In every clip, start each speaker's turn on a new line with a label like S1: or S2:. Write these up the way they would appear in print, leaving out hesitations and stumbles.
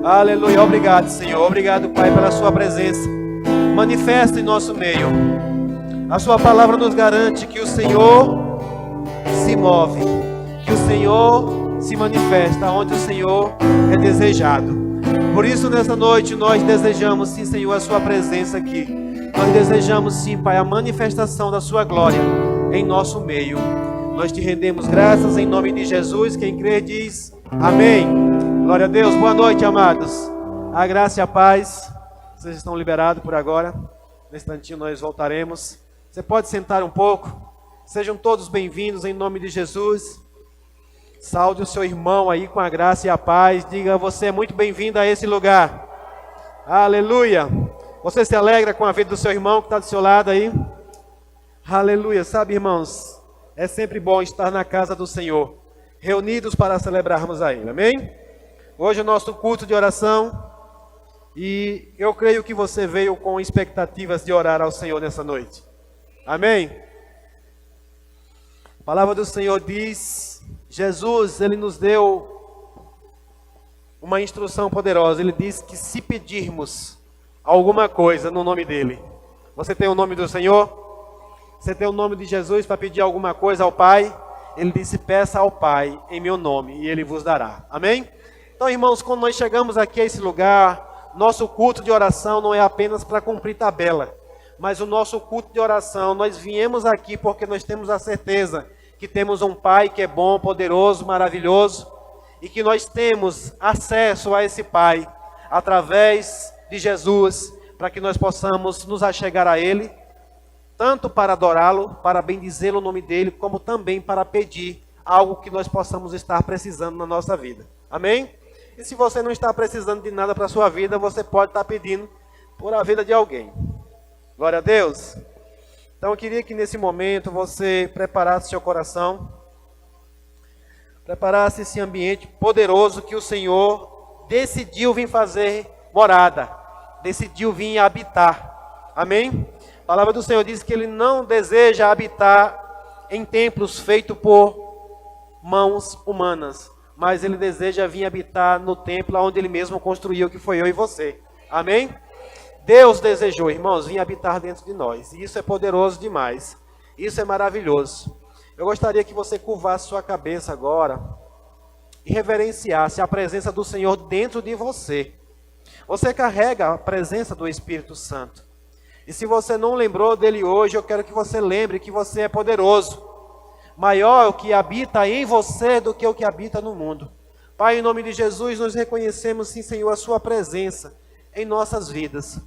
S1: Aleluia. Obrigado, Senhor. Obrigado, Pai, pela sua presença. Manifesta em nosso meio. A sua palavra nos garante que o Senhor se move, que o Senhor se manifesta onde o Senhor é desejado. Por isso, nessa noite, nós desejamos, sim, Senhor, a sua presença aqui. Nós desejamos, sim, Pai, a manifestação da sua glória em nosso meio. Nós te rendemos graças em nome de Jesus. Quem crê diz amém. Glória a Deus. Boa noite, amados. A graça e a paz. Vocês estão liberados por agora. Nesse instantinho nós voltaremos. Você pode sentar um pouco. Sejam todos bem-vindos em nome de Jesus. Saúde o seu irmão aí com a graça e a paz. Diga, você é muito bem-vindo a esse lugar. Aleluia. Você se alegra com a vida do seu irmão que está do seu lado aí? Aleluia. Sabe, irmãos, é sempre bom estar na casa do Senhor, reunidos para celebrarmos a Ele. Amém? Hoje é o nosso culto de oração. E eu creio que você veio com expectativas de orar ao Senhor nessa noite. Amém? A palavra do Senhor diz, Jesus, Ele nos deu uma instrução poderosa. Ele diz que se pedirmos alguma coisa no nome dEle. Você tem o nome do Senhor? Você tem o nome de Jesus para pedir alguma coisa ao Pai? Ele disse, peça ao Pai em meu nome e Ele vos dará. Amém? Então, irmãos, quando nós chegamos aqui a esse lugar, nosso culto de oração não é apenas para cumprir tabela, mas o nosso culto de oração, nós viemos aqui porque nós temos a certeza que temos um Pai que é bom, poderoso, maravilhoso, e que nós temos acesso a esse Pai através de Jesus, para que nós possamos nos achegar a Ele, tanto para adorá-lo, para bendizê-lo o nome dEle, como também para pedir algo que nós possamos estar precisando na nossa vida. Amém? E se você não está precisando de nada para a sua vida, você pode estar pedindo por a vida de alguém. Glória a Deus. Então eu queria que nesse momento você preparasse seu coração, preparasse esse ambiente poderoso que o Senhor decidiu vir fazer morada, decidiu vir habitar. Amém? A palavra do Senhor diz que Ele não deseja habitar em templos feitos por mãos humanas, mas Ele deseja vir habitar no templo onde Ele mesmo construiu, que foi eu e você. Amém? Deus desejou, irmãos, vir habitar dentro de nós. E isso é poderoso demais. Isso é maravilhoso. Eu gostaria que você curvasse sua cabeça agora e reverenciasse a presença do Senhor dentro de você. Você carrega a presença do Espírito Santo. E se você não lembrou dele hoje, eu quero que você lembre que você é poderoso. Maior o que habita em você do que o que habita no mundo. Pai, em nome de Jesus, nós reconhecemos, sim, Senhor, a sua presença em nossas vidas.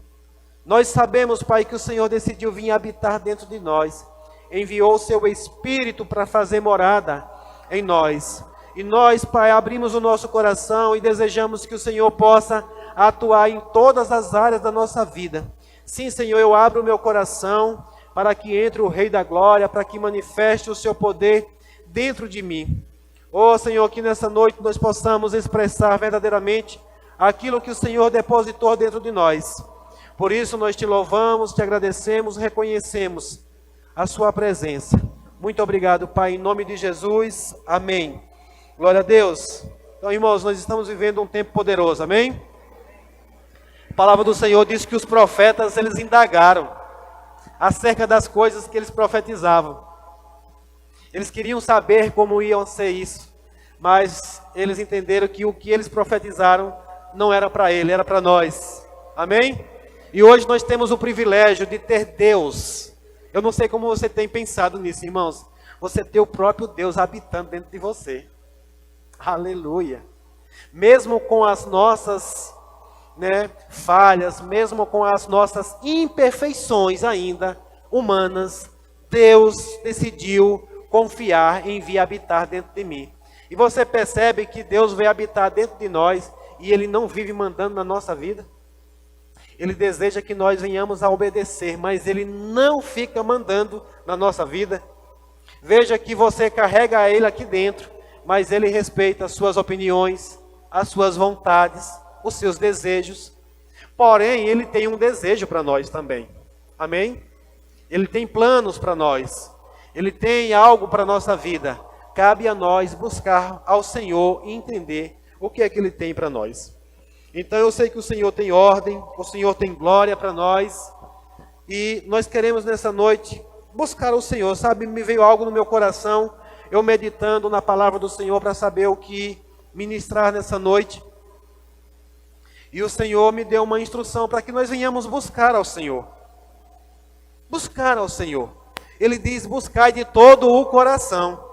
S1: Nós sabemos, Pai, que o Senhor decidiu vir habitar dentro de nós. Enviou o seu Espírito para fazer morada em nós. E nós, Pai, abrimos o nosso coração e desejamos que o Senhor possa atuar em todas as áreas da nossa vida. Sim, Senhor, eu abro o meu coração para que entre o Rei da Glória, para que manifeste o seu poder dentro de mim. Oh, Senhor, que nessa noite nós possamos expressar verdadeiramente aquilo que o Senhor depositou dentro de nós. Por isso nós te louvamos, te agradecemos, reconhecemos a sua presença. Muito obrigado, Pai, em nome de Jesus. Amém. Glória a Deus. Então, irmãos, nós estamos vivendo um tempo poderoso, amém? A palavra do Senhor diz que os profetas, eles indagaram acerca das coisas que eles profetizavam. Eles queriam saber como iam ser isso, mas eles entenderam que o que eles profetizaram não era para ele, era para nós. Amém? E hoje nós temos o privilégio de ter Deus. Eu não sei como você tem pensado nisso, irmãos. Você ter o próprio Deus habitando dentro de você. Aleluia. Mesmo com as nossas falhas, mesmo com as nossas imperfeições ainda humanas, Deus decidiu confiar em vir habitar dentro de mim. E você percebe que Deus veio habitar dentro de nós e Ele não vive mandando na nossa vida? Ele deseja que nós venhamos a obedecer, mas Ele não fica mandando na nossa vida. Veja que você carrega Ele aqui dentro, mas Ele respeita as suas opiniões, as suas vontades, os seus desejos. Porém, Ele tem um desejo para nós também. Amém? Ele tem planos para nós. Ele tem algo para a nossa vida. Cabe a nós buscar ao Senhor e entender o que é que Ele tem para nós. Então eu sei que o Senhor tem ordem, o Senhor tem glória para nós, e nós queremos nessa noite buscar o Senhor, sabe? Me veio algo no meu coração, eu meditando na palavra do Senhor para saber o que ministrar nessa noite. E o Senhor me deu uma instrução para que nós venhamos buscar ao Senhor. Buscar ao Senhor. Ele diz: buscai de todo o coração.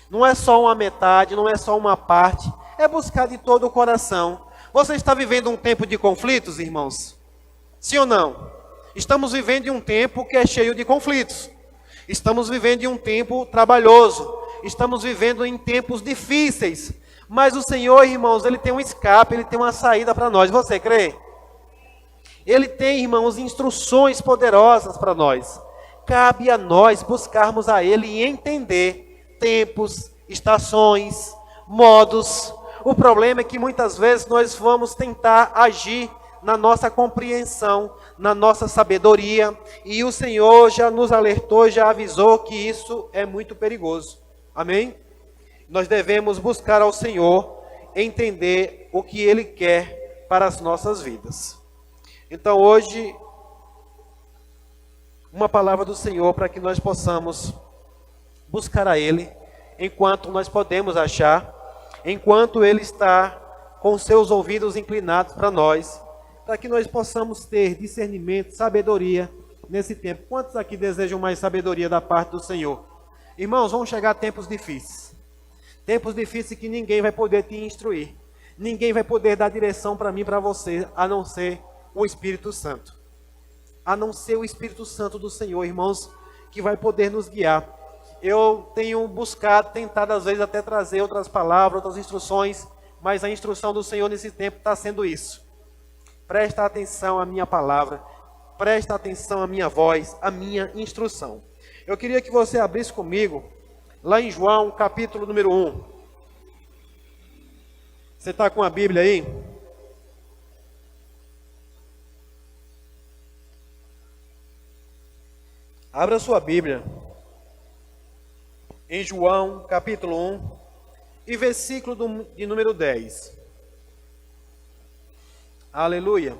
S1: Não é só uma metade, não é só uma parte, é buscar de todo o coração. Você está vivendo um tempo de conflitos, irmãos? Sim ou não? Estamos vivendo em um tempo que é cheio de conflitos. Estamos vivendo em um tempo trabalhoso. Estamos vivendo em tempos difíceis. Mas o Senhor, irmãos, Ele tem um escape, Ele tem uma saída para nós. Você crê? Ele tem, irmãos, instruções poderosas para nós. Cabe a nós buscarmos a Ele e entender tempos, estações, modos. O problema é que muitas vezes nós vamos tentar agir na nossa compreensão, na nossa sabedoria, e o Senhor já nos alertou, já avisou que isso é muito perigoso. Amém? Nós devemos buscar ao Senhor, entender o que Ele quer para as nossas vidas. Então hoje, uma palavra do Senhor para que nós possamos buscar a Ele, enquanto nós podemos achar, enquanto Ele está com seus ouvidos inclinados para nós, para que nós possamos ter discernimento, sabedoria nesse tempo. Quantos aqui desejam mais sabedoria da parte do Senhor? Irmãos, vão chegar tempos difíceis. Tempos difíceis que ninguém vai poder te instruir. Ninguém vai poder dar direção para mim, para você, a não ser o Espírito Santo. A não ser o Espírito Santo do Senhor, irmãos, que vai poder nos guiar. Eu tenho buscado, tentado às vezes até trazer outras palavras, outras instruções, mas a instrução do Senhor nesse tempo está sendo isso. Presta atenção à minha palavra, presta atenção à minha voz, à minha instrução. Eu queria que você abrisse comigo, lá em João, capítulo número 1. Você está com a Bíblia aí? Abra sua Bíblia. Em João, capítulo 1, e versículo de número 10. Aleluia.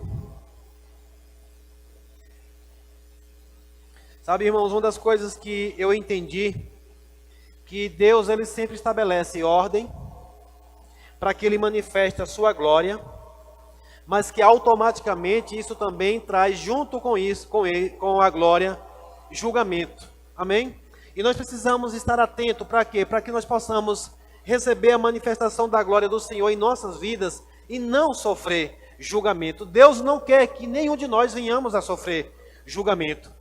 S1: Sabe, irmãos, uma das coisas que eu entendi, que Deus, Ele sempre estabelece ordem, para que Ele manifeste a sua glória, mas que automaticamente isso também traz junto com isso, com a glória, julgamento. Amém? E nós precisamos estar atentos para quê? Para que nós possamos receber a manifestação da glória do Senhor em nossas vidas e não sofrer julgamento. Deus não quer que nenhum de nós venhamos a sofrer julgamento.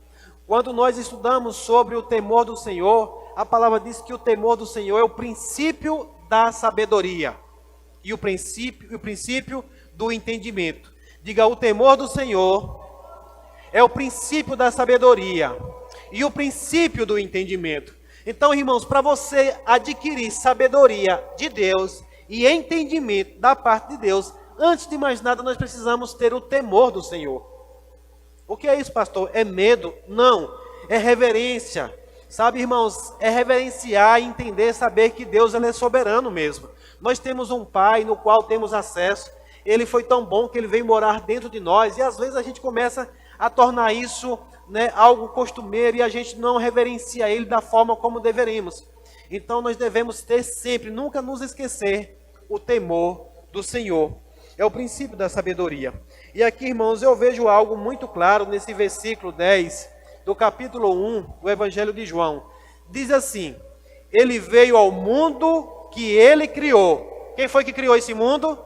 S1: Quando nós estudamos sobre o temor do Senhor, a palavra diz que o temor do Senhor é o princípio da sabedoria e o princípio do entendimento. Diga: o temor do Senhor é o princípio da sabedoria e o princípio do entendimento. Então, irmãos, para você adquirir sabedoria de Deus e entendimento da parte de Deus, antes de mais nada, nós precisamos ter o temor do Senhor. O que é isso, pastor? É medo? Não. É reverência. Sabe, irmãos, é reverenciar, entender, saber que Deus, Ele é soberano mesmo. Nós temos um Pai no qual temos acesso. Ele foi tão bom que Ele veio morar dentro de nós. E às vezes a gente começa a tornar isso, algo costumeiro, e a gente não reverencia Ele da forma como deveríamos. Então nós devemos ter sempre, nunca nos esquecer, o temor do Senhor. É o princípio da sabedoria. E aqui, irmãos, eu vejo algo muito claro nesse versículo 10 do capítulo 1 do Evangelho de João. Diz assim: Ele veio ao mundo que Ele criou. Quem foi que criou esse mundo?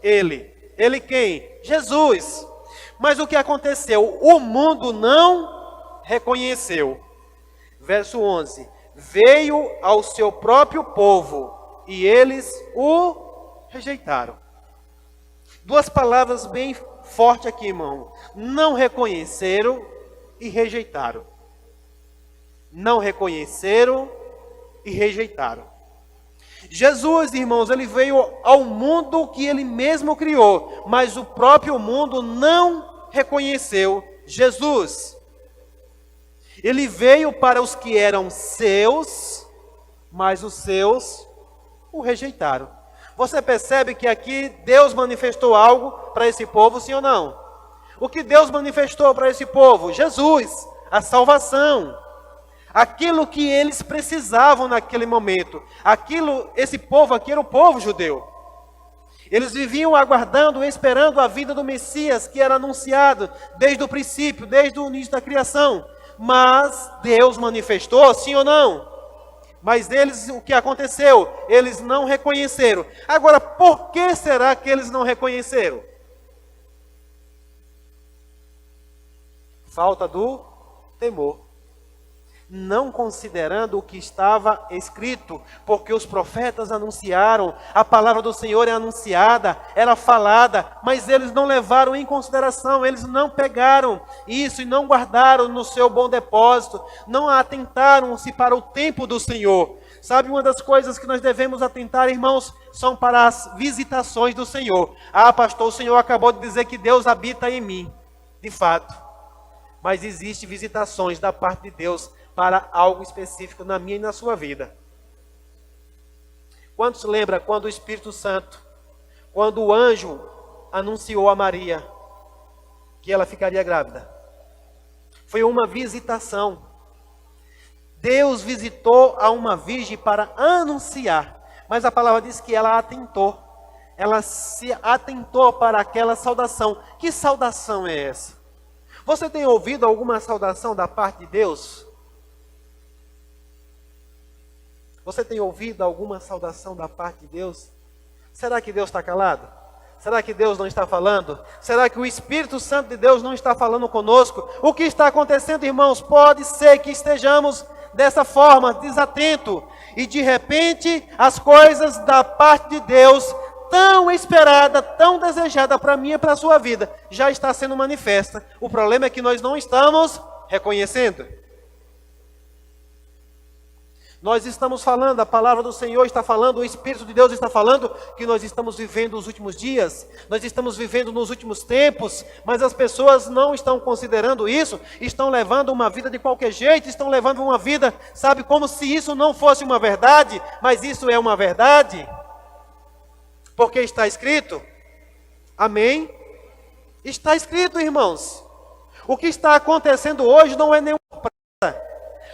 S1: Ele. Ele quem? Jesus. Mas o que aconteceu? O mundo não reconheceu. Verso 11. Veio ao seu próprio povo e eles o rejeitaram. Duas palavras bem fortes aqui, irmão. Não reconheceram e rejeitaram. Não reconheceram e rejeitaram. Jesus, irmãos, Ele veio ao mundo que Ele mesmo criou, mas o próprio mundo não reconheceu Jesus. Ele veio para os que eram seus, mas os seus o rejeitaram. Você percebe que aqui Deus manifestou algo para esse povo, sim ou não? O que Deus manifestou para esse povo? Jesus, a salvação. Aquilo que eles precisavam naquele momento. Esse povo aqui era o povo judeu. Eles viviam aguardando, esperando a vinda do Messias, que era anunciado desde o princípio, desde o início da criação. Mas Deus manifestou, sim ou não? Mas o que aconteceu? Eles não reconheceram. Agora, por que será que eles não reconheceram? Falta do temor. Não considerando o que estava escrito, porque os profetas anunciaram, a palavra do Senhor é anunciada, era falada, mas eles não levaram em consideração, eles não pegaram isso e não guardaram no seu bom depósito, não atentaram-se para o tempo do Senhor. Sabe, uma das coisas que nós devemos atentar, irmãos, são para as visitações do Senhor. Ah, pastor, o Senhor acabou de dizer que Deus habita em mim, de fato, mas existem visitações da parte de Deus para algo específico na minha e na sua vida. Quantos lembram quando o Espírito Santo, quando o anjo anunciou a Maria que ela ficaria grávida? Foi uma visitação. Deus visitou a uma virgem para anunciar, mas a palavra diz que ela atentou. Ela se atentou para aquela saudação. Que saudação é essa? Você tem ouvido alguma saudação da parte de Deus? Você tem ouvido alguma saudação da parte de Deus? Será que Deus está calado? Será que Deus não está falando? Será que o Espírito Santo de Deus não está falando conosco? O que está acontecendo, irmãos? Pode ser que estejamos dessa forma, desatento, e de repente as coisas da parte de Deus, tão esperada, tão desejada para mim e para a sua vida, já está sendo manifesta. O problema é que nós não estamos reconhecendo. Nós estamos falando, a palavra do Senhor está falando, o Espírito de Deus está falando que nós estamos vivendo os últimos dias, nós estamos vivendo nos últimos tempos, mas as pessoas não estão considerando isso, estão levando uma vida de qualquer jeito, estão levando uma vida, sabe, como se isso não fosse uma verdade, mas isso é uma verdade, porque está escrito, amém? Está escrito, irmãos, o que está acontecendo hoje não é nenhuma praga.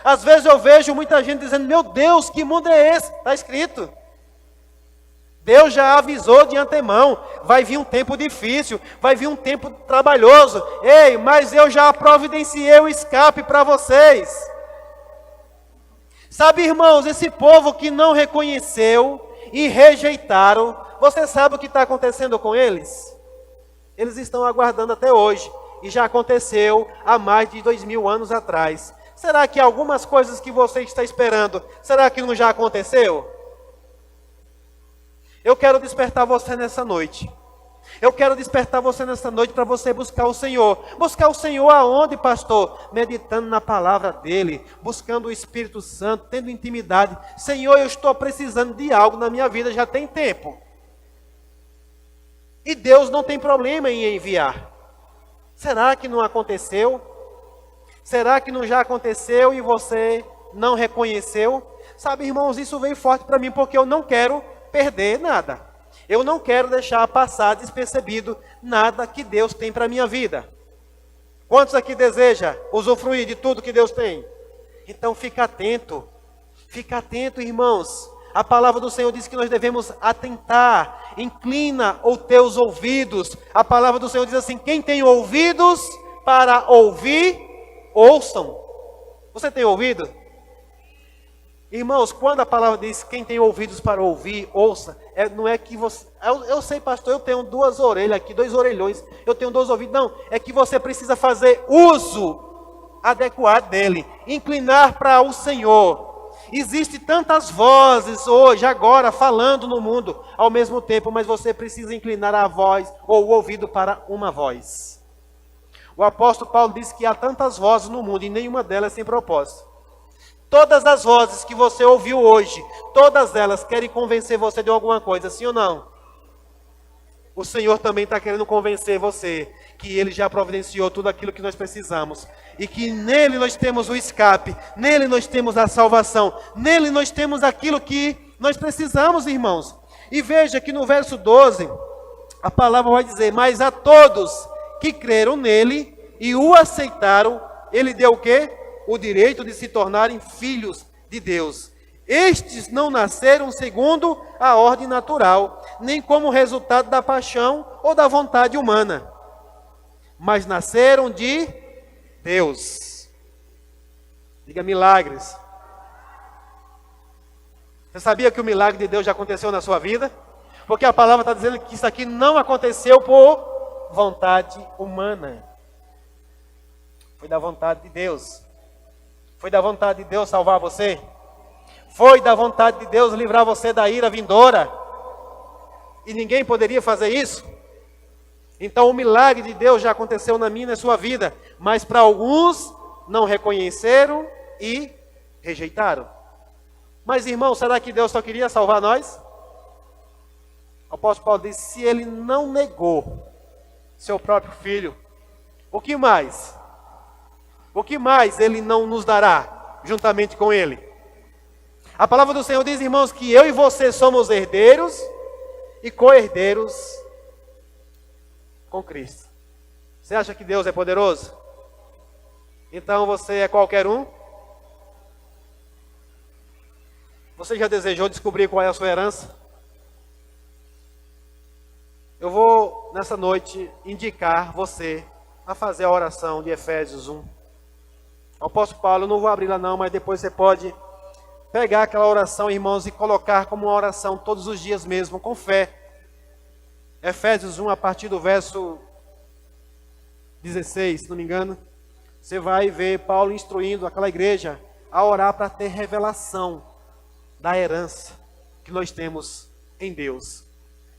S1: Às vezes eu vejo muita gente dizendo, meu Deus, que mundo é esse? Está escrito. Deus já avisou de antemão, vai vir um tempo difícil, vai vir um tempo trabalhoso. Ei, mas eu já providenciei o escape para vocês. Sabe, irmãos, esse povo que não reconheceu e rejeitaram, você sabe o que está acontecendo com eles? Eles estão aguardando até hoje, e já aconteceu há mais de 2000 anos atrás. Será que algumas coisas que você está esperando, será que não já aconteceu? Eu quero despertar você nessa noite. Eu quero despertar você nessa noite para você buscar o Senhor. Buscar o Senhor aonde, pastor? Meditando na palavra dEle, buscando o Espírito Santo, tendo intimidade. Senhor, eu estou precisando de algo na minha vida, já tem tempo. E Deus não tem problema em enviar. Será que não aconteceu? Será que não já aconteceu e você não reconheceu? Sabe, irmãos, isso veio forte para mim porque eu não quero perder nada. Eu não quero deixar passar despercebido nada que Deus tem para a minha vida. Quantos aqui desejam usufruir de tudo que Deus tem? Então fica atento, irmãos. A palavra do Senhor diz que nós devemos atentar, inclina os teus ouvidos. A palavra do Senhor diz assim, quem tem ouvidos para ouvir, ouçam. Você tem ouvido? Irmãos, quando a palavra diz quem tem ouvidos para ouvir, ouça, não é que você... Eu sei, pastor, eu tenho 2 orelhas aqui, 2 orelhões, eu tenho 2 ouvidos. Não, é que você precisa fazer uso adequado dele, inclinar para o Senhor. Existem tantas vozes hoje, agora, falando no mundo ao mesmo tempo, mas você precisa inclinar a voz ou o ouvido para uma voz. O apóstolo Paulo disse que há tantas vozes no mundo e nenhuma delas sem propósito. Todas as vozes que você ouviu hoje, todas elas querem convencer você de alguma coisa, sim ou não? O Senhor também está querendo convencer você que Ele já providenciou tudo aquilo que nós precisamos. E que nele nós temos o escape, nele nós temos a salvação, nele nós temos aquilo que nós precisamos, irmãos. E veja que no verso 12, a palavra vai dizer: mas a todos que creram nele e o aceitaram, ele deu o quê? O direito de se tornarem filhos de Deus. Estes não nasceram segundo a ordem natural, nem como resultado da paixão ou da vontade humana, mas nasceram de Deus. Diga milagres. Você sabia que o milagre de Deus já aconteceu na sua vida? Porque a palavra está dizendo que isso aqui não aconteceu por vontade humana. Foi da vontade de Deus. Foi da vontade de Deus salvar você. Foi da vontade de Deus livrar você da ira vindoura. E ninguém poderia fazer isso. Então o milagre de Deus já aconteceu na minha e na sua vida. Mas para alguns não reconheceram e rejeitaram. Mas irmão, será que Deus só queria salvar nós? O apóstolo Paulo diz: se ele não negou seu próprio filho, o que mais? O que mais ele não nos dará juntamente com ele? A palavra do Senhor diz, irmãos, que eu e você somos herdeiros e co-herdeiros com Cristo. Você acha que Deus é poderoso? Então você é qualquer um? Você já desejou descobrir qual é a sua herança? Eu vou, nessa noite, indicar você a fazer a oração de Efésios 1. O apóstolo Paulo, eu não vou abrir lá não, mas depois você pode pegar aquela oração, irmãos, e colocar como uma oração todos os dias mesmo, com fé. Efésios 1, a partir do verso 16, se não me engano, você vai ver Paulo instruindo aquela igreja a orar para ter revelação da herança que nós temos em Deus.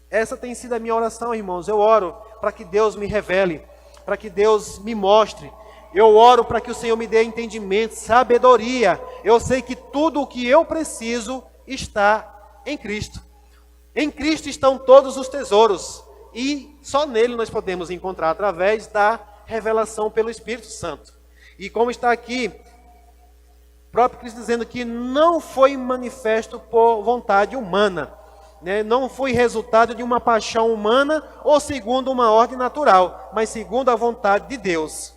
S1: Essa tem sido a minha oração, irmãos. Eu oro para que Deus me revele, para que Deus me mostre. Eu oro para que o Senhor me dê entendimento, sabedoria. Eu sei que tudo o que eu preciso está em Cristo. Em Cristo estão todos os tesouros. E só nele nós podemos encontrar através da revelação pelo Espírito Santo. E como está aqui, o próprio Cristo dizendo que não foi manifesto por vontade humana, né? Não foi resultado de uma paixão humana ou segundo uma ordem natural, mas segundo a vontade de Deus,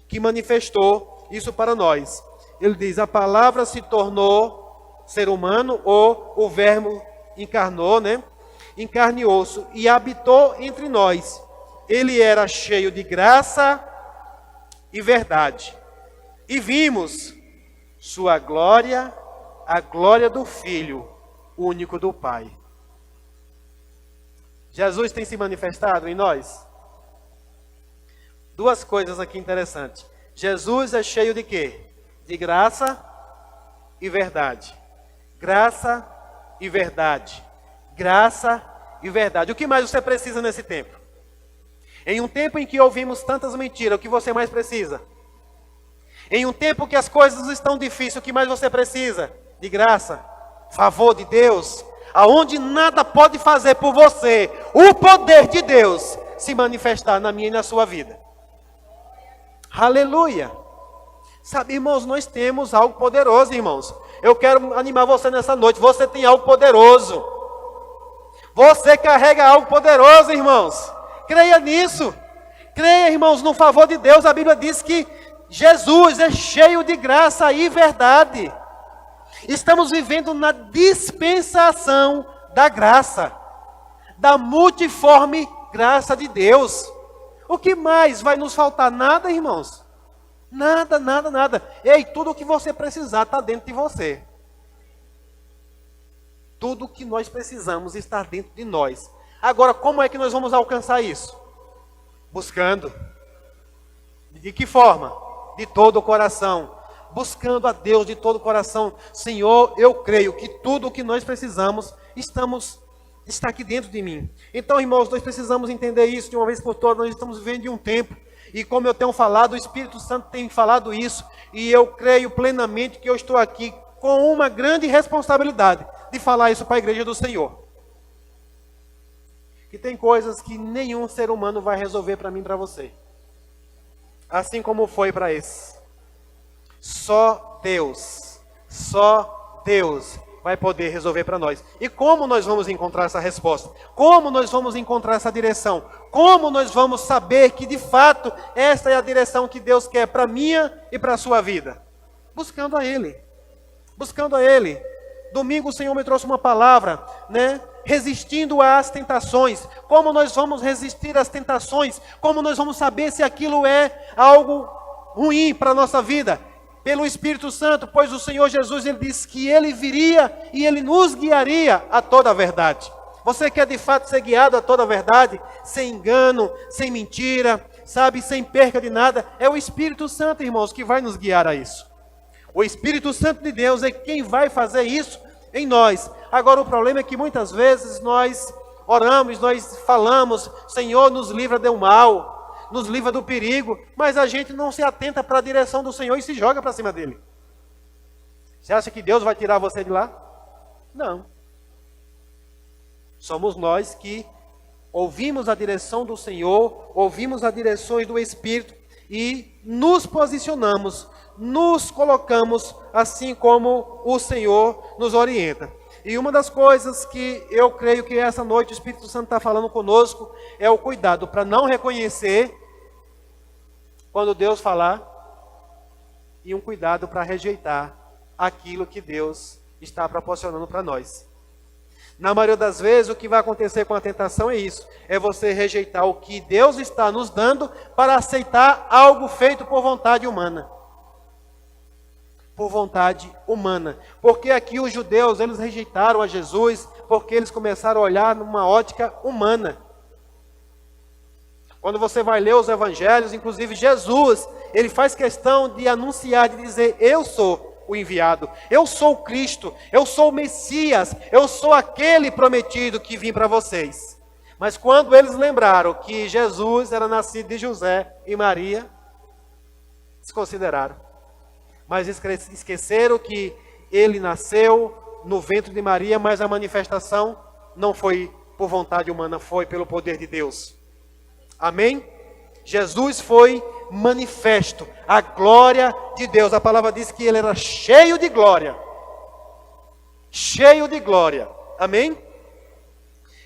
S1: que manifestou isso para nós. Ele diz: a palavra se tornou ser humano, ou o verbo encarnou, né? Em carne e osso, e habitou entre nós. Ele era cheio de graça e verdade. E vimos sua glória, a glória do Filho único do Pai. Jesus tem se manifestado em nós? Duas coisas aqui interessantes. Jesus é cheio de quê? De graça e verdade. Graça e verdade. Graça e verdade. O que mais você precisa nesse tempo? Em um tempo em que ouvimos tantas mentiras, o que você mais precisa? Em um tempo que as coisas estão difíceis, o que mais você precisa? De graça, favor de Deus, aonde nada pode fazer por você, o poder de Deus se manifestar na minha e na sua vida. Aleluia! Sabe, irmãos, nós temos algo poderoso, irmãos. Eu quero animar você nessa noite. Você tem algo poderoso. Você carrega algo poderoso, irmãos. Creia nisso. Creia, irmãos, no favor de Deus. A Bíblia diz que Jesus é cheio de graça e verdade. Estamos vivendo na dispensação da graça, da multiforme graça de Deus. O que mais vai nos faltar? Nada, irmãos. Nada, nada, nada. Ei, tudo o que você precisar está dentro de você. Tudo o que nós precisamos está dentro de nós. Agora, como é que nós vamos alcançar isso? Buscando. De que forma? De todo o coração. Buscando a Deus de todo o coração. Senhor, eu creio que tudo o que nós precisamos está aqui dentro de mim. Então, irmãos, nós precisamos entender isso de uma vez por todas. Nós estamos vivendo de um tempo. E como eu tenho falado, o Espírito Santo tem falado isso. E eu creio plenamente que eu estou aqui com uma grande responsabilidade de falar isso para a igreja do Senhor. Que tem coisas que nenhum ser humano vai resolver para mim e para você. Assim como foi para esse. Só Deus vai poder resolver para nós. E como nós vamos encontrar essa resposta? Como nós vamos encontrar essa direção? Como nós vamos saber que de fato esta é a direção que Deus quer para a minha e para a sua vida? Buscando a Ele. Buscando a Ele. Domingo o Senhor me trouxe uma palavra, né? Resistindo às tentações. Como nós vamos resistir às tentações? Como nós vamos saber se aquilo é algo ruim para a nossa vida? Pelo Espírito Santo, pois o Senhor Jesus, Ele disse que Ele viria e Ele nos guiaria a toda a verdade. Você quer de fato ser guiado a toda a verdade? Sem engano, sem mentira, sabe, sem perca de nada. É o Espírito Santo, irmãos, que vai nos guiar a isso. O Espírito Santo de Deus é quem vai fazer isso em nós. Agora o problema é que muitas vezes nós oramos, nós falamos, Senhor, nos livra do mal, nos livra do perigo, mas a gente não se atenta para a direção do Senhor e se joga para cima dele. Você acha que Deus vai tirar você de lá? Não. Somos nós que ouvimos a direção do Senhor, ouvimos as direções do Espírito e nos posicionamos, nos colocamos assim como o Senhor nos orienta. E uma das coisas que eu creio que essa noite o Espírito Santo está falando conosco é o cuidado para não reconhecer quando Deus falar e um cuidado para rejeitar aquilo que Deus está proporcionando para nós. Na maioria das vezes o que vai acontecer com a tentação é isso, é você rejeitar o que Deus está nos dando para aceitar algo feito por vontade humana. Por vontade humana. Porque aqui os judeus, eles rejeitaram a Jesus, porque eles começaram a olhar numa ótica humana. Quando você vai ler os evangelhos, inclusive Jesus, ele faz questão de anunciar, de dizer, eu sou o enviado, eu sou o Cristo, eu sou o Messias, eu sou aquele prometido que vim para vocês. Mas quando eles lembraram que Jesus era nascido de José e Maria, desconsideraram. Mas esqueceram que ele nasceu no ventre de Maria, mas a manifestação não foi por vontade humana, foi pelo poder de Deus. Amém? Jesus foi manifesto, a glória de Deus. A palavra diz que ele era cheio de glória. Cheio de glória. Amém?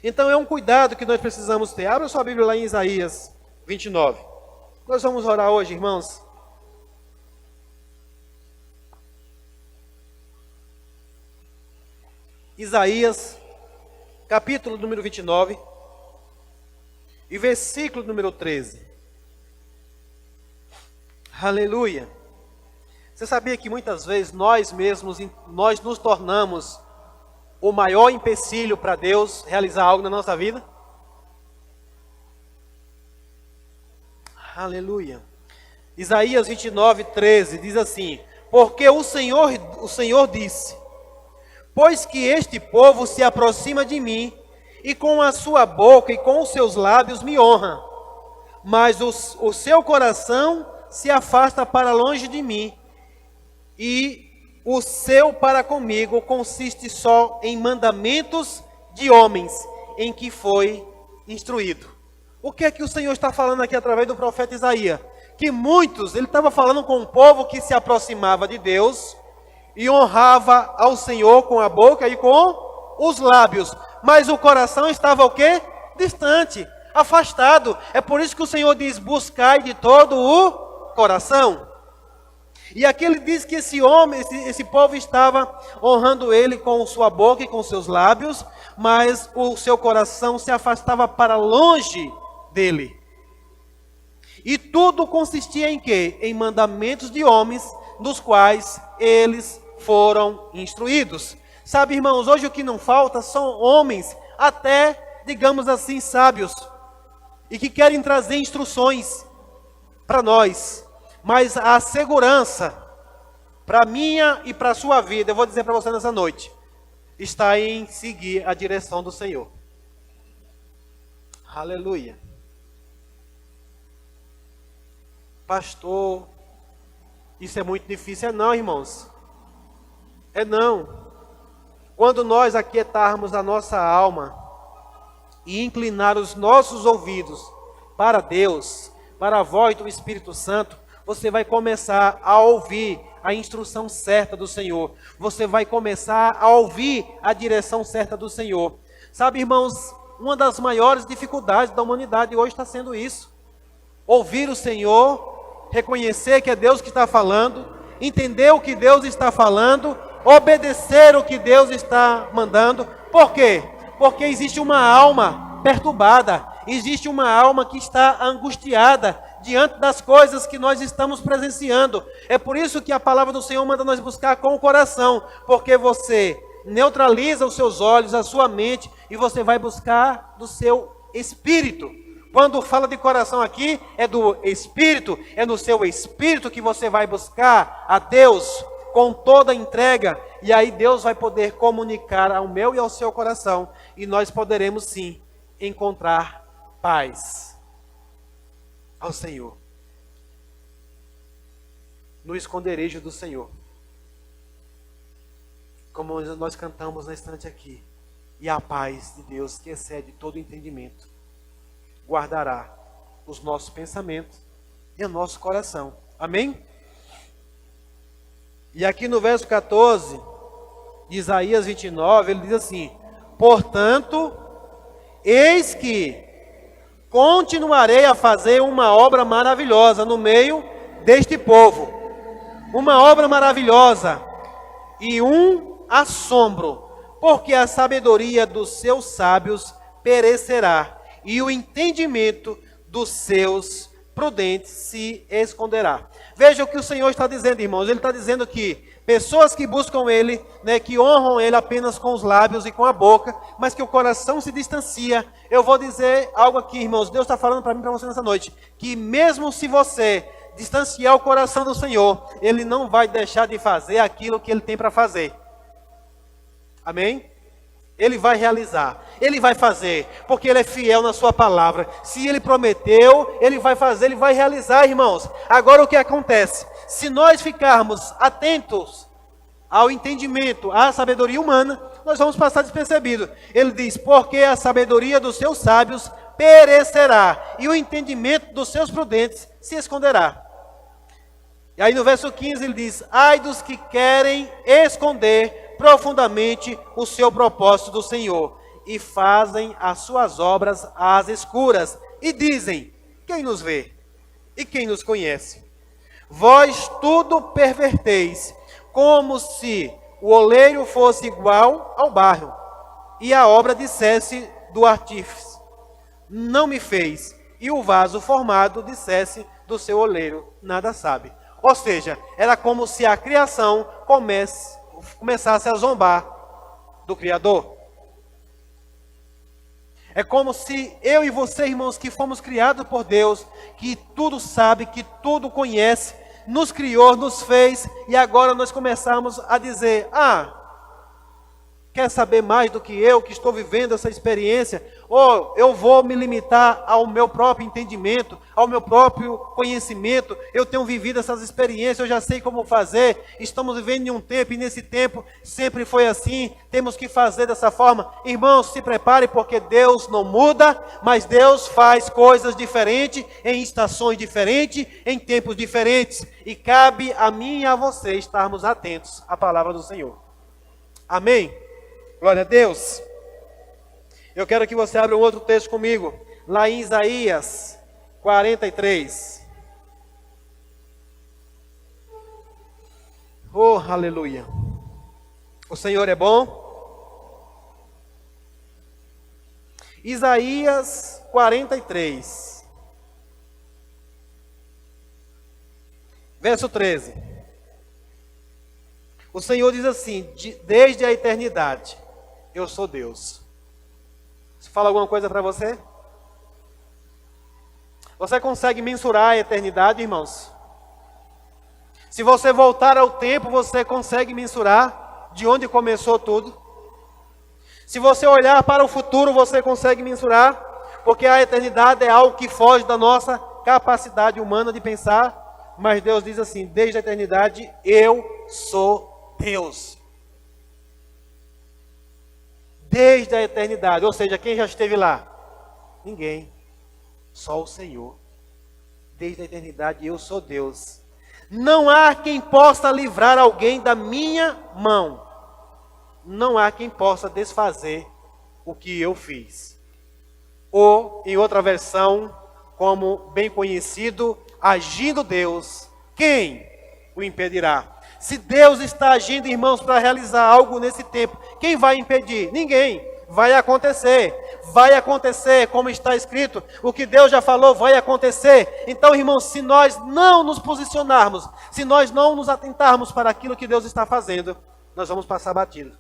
S1: Então é um cuidado que nós precisamos ter. Abra sua Bíblia lá em Isaías 29. Nós vamos orar hoje, irmãos. Isaías, capítulo número 29, e versículo número 13. Aleluia. Você sabia que muitas vezes nós mesmos, nós nos tornamos o maior empecilho para Deus realizar algo na nossa vida? Aleluia. Isaías 29, 13 diz assim: porque o Senhor disse, pois que este povo se aproxima de mim, e com a sua boca e com os seus lábios me honra, mas o seu coração se afasta para longe de mim, e o seu para comigo consiste só em mandamentos de homens, em que foi instruído. O que é que o Senhor está falando aqui através do profeta Isaías? Que muitos, ele estava falando com um povo que se aproximava de Deus, e honrava ao Senhor com a boca e com os lábios, mas o coração estava o quê? Distante, afastado. É por isso que o Senhor diz, buscai de todo o coração. E aqui ele diz que esse povo estava honrando ele com sua boca e com seus lábios, mas o seu coração se afastava para longe dele. E tudo consistia em quê? Em mandamentos de homens, dos quais eles foram instruídos. Sabe, irmãos, hoje o que não falta são homens, até, digamos assim, sábios, e que querem trazer instruções para nós. Mas a segurança, para a minha e para a sua vida, eu vou dizer para você nessa noite, está em seguir a direção do Senhor. Aleluia. Pastor, isso é muito difícil. É não, irmãos. É não. Quando nós aquietarmos a nossa alma e inclinar os nossos ouvidos para Deus, para a voz do Espírito Santo, você vai começar a ouvir a instrução certa do Senhor. Você vai começar a ouvir a direção certa do Senhor. Sabe, irmãos, uma das maiores dificuldades da humanidade hoje está sendo isso. Ouvir o Senhor, reconhecer que é Deus que está falando, entender o que Deus está falando, obedecer o que Deus está mandando. Por quê? Porque existe uma alma perturbada, existe uma alma que está angustiada diante das coisas que nós estamos presenciando. É por isso que a palavra do Senhor manda nós buscar com o coração, porque você neutraliza os seus olhos, a sua mente, e você vai buscar do seu espírito. Quando fala de coração aqui, é do espírito, é no seu espírito que você vai buscar a Deus com toda a entrega, e aí Deus vai poder comunicar ao meu e ao seu coração, e nós poderemos sim encontrar paz ao Senhor, no esconderijo do Senhor, como nós cantamos na estante aqui, e a paz de Deus que excede todo entendimento, guardará os nossos pensamentos e o nosso coração. Amém? E aqui no verso 14 de Isaías 29, ele diz assim: portanto, eis que continuarei a fazer uma obra maravilhosa no meio deste povo. Uma obra maravilhosa e um assombro, porque a sabedoria dos seus sábios perecerá e o entendimento dos seus prudentes se esconderá. Veja o que o Senhor está dizendo, irmãos. Ele está dizendo que pessoas que buscam Ele, que honram Ele apenas com os lábios e com a boca, mas que o coração se distancia. Eu vou dizer algo aqui, irmãos. Deus está falando para mim e para você nessa noite, que mesmo se você distanciar o coração do Senhor, Ele não vai deixar de fazer aquilo que Ele tem para fazer. Amém? Ele vai realizar, Ele vai fazer, porque Ele é fiel na sua palavra. Se Ele prometeu, Ele vai fazer, Ele vai realizar, irmãos. Agora o que acontece? Se nós ficarmos atentos ao entendimento, à sabedoria humana, nós vamos passar despercebido. Ele diz, porque a sabedoria dos seus sábios perecerá, e o entendimento dos seus prudentes se esconderá. E aí no verso 15 ele diz, ai dos que querem esconder profundamente o seu propósito do Senhor, e fazem as suas obras às escuras, e dizem, quem nos vê? E quem nos conhece? Vós tudo perverteis, como se o oleiro fosse igual ao barro, e a obra dissesse do artífice, não me fez, e o vaso formado dissesse do seu oleiro, nada sabe. Ou seja, era como se a criação começasse a zombar do Criador. É como se eu e você, irmãos, que fomos criados por Deus, que tudo sabe, que tudo conhece, nos criou, nos fez, e agora nós começamos a dizer, quer saber mais do que eu, que estou vivendo essa experiência? Ou eu vou me limitar ao meu próprio entendimento, ao meu próprio conhecimento? Eu tenho vivido essas experiências, eu já sei como fazer. Estamos vivendo em um tempo, e nesse tempo sempre foi assim, temos que fazer dessa forma. Irmãos, se prepare, porque Deus não muda, mas Deus faz coisas diferentes, em estações diferentes, em tempos diferentes. E cabe a mim e a você estarmos atentos à palavra do Senhor. Amém? Glória a Deus. Eu quero que você abra um outro texto comigo, lá em Isaías 43. Oh, aleluia. O Senhor é bom. Isaías 43. Verso 13. O Senhor diz assim, desde a eternidade, eu sou Deus. Isso fala alguma coisa para você? Você consegue mensurar a eternidade, irmãos? Se você voltar ao tempo, você consegue mensurar de onde começou tudo? Se você olhar para o futuro, você consegue mensurar? Porque a eternidade é algo que foge da nossa capacidade humana de pensar. Mas Deus diz assim, desde a eternidade, eu sou Deus. Desde a eternidade, ou seja, quem já esteve lá? Ninguém, só o Senhor. desde a eternidade eu sou Deus. Não há quem possa livrar alguém da minha mão. Não há quem possa desfazer o que eu fiz. Ou, em outra versão, como bem conhecido, agindo Deus, quem o impedirá? Se Deus está agindo, irmãos, para realizar algo nesse tempo, quem vai impedir? Ninguém. Vai acontecer. Vai acontecer, como está escrito. O que Deus já falou vai acontecer. Então, irmãos, se nós não nos posicionarmos, se nós não nos atentarmos para aquilo que Deus está fazendo, nós vamos passar batido.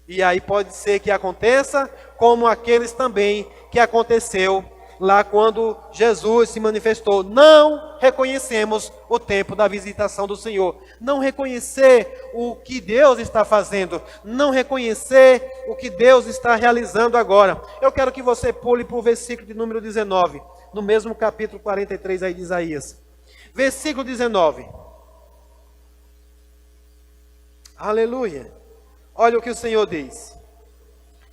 S1: E aí pode ser que aconteça, como aqueles também que aconteceu lá quando Jesus se manifestou. Não reconhecemos o tempo da visitação do Senhor. Não reconhecer o que Deus está fazendo. Não reconhecer o que Deus está realizando agora. Eu quero que você pule para o versículo de número 19, no mesmo capítulo 43 aí de Isaías. Versículo 19. Aleluia. Olha o que o Senhor diz.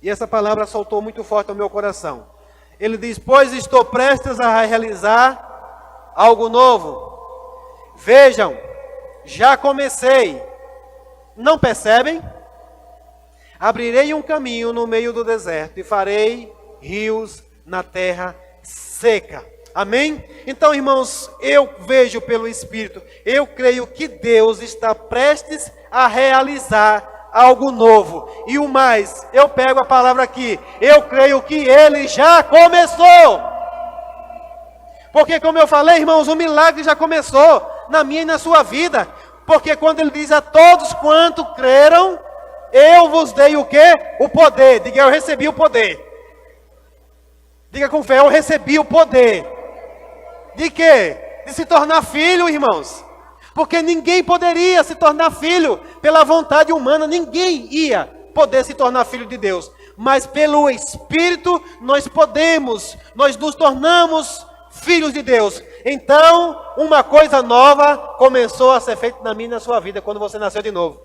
S1: E essa palavra saltou muito forte ao meu coração. Ele diz: pois estou prestes a realizar algo novo. Vejam, já comecei. Não percebem? Abrirei um caminho no meio do deserto e farei rios na terra seca. Amém? Então, irmãos, eu vejo pelo Espírito, eu creio que Deus está prestes a realizar algo novo. E o mais, eu pego a palavra aqui, eu creio que Ele já começou. Porque como eu falei, irmãos, o milagre já começou na minha e na sua vida. Porque quando Ele diz a todos quanto creram, eu vos dei o quê? O poder. Diga, eu recebi o poder. Diga com fé, eu recebi o poder. De quê? De se tornar filho, irmãos. Porque ninguém poderia se tornar filho pela vontade humana. Ninguém ia poder se tornar filho de Deus. Mas pelo Espírito nós podemos. Nós nos tornamos filhos de Deus. Então, uma coisa nova começou a ser feita na minha e na sua vida quando você nasceu de novo.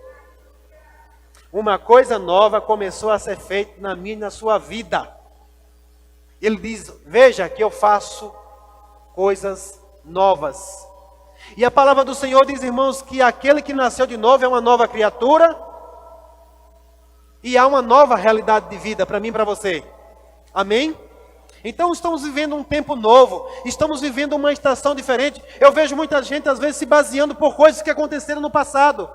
S1: Uma coisa nova começou a ser feita na minha e na sua vida. Ele diz, veja que eu faço coisas novas. E a palavra do Senhor diz, irmãos, que aquele que nasceu de novo é uma nova criatura. E há uma nova realidade de vida para mim e para você. Amém? Então estamos vivendo um tempo novo. Estamos vivendo uma estação diferente. Eu vejo muita gente às vezes se baseando por coisas que aconteceram no passado.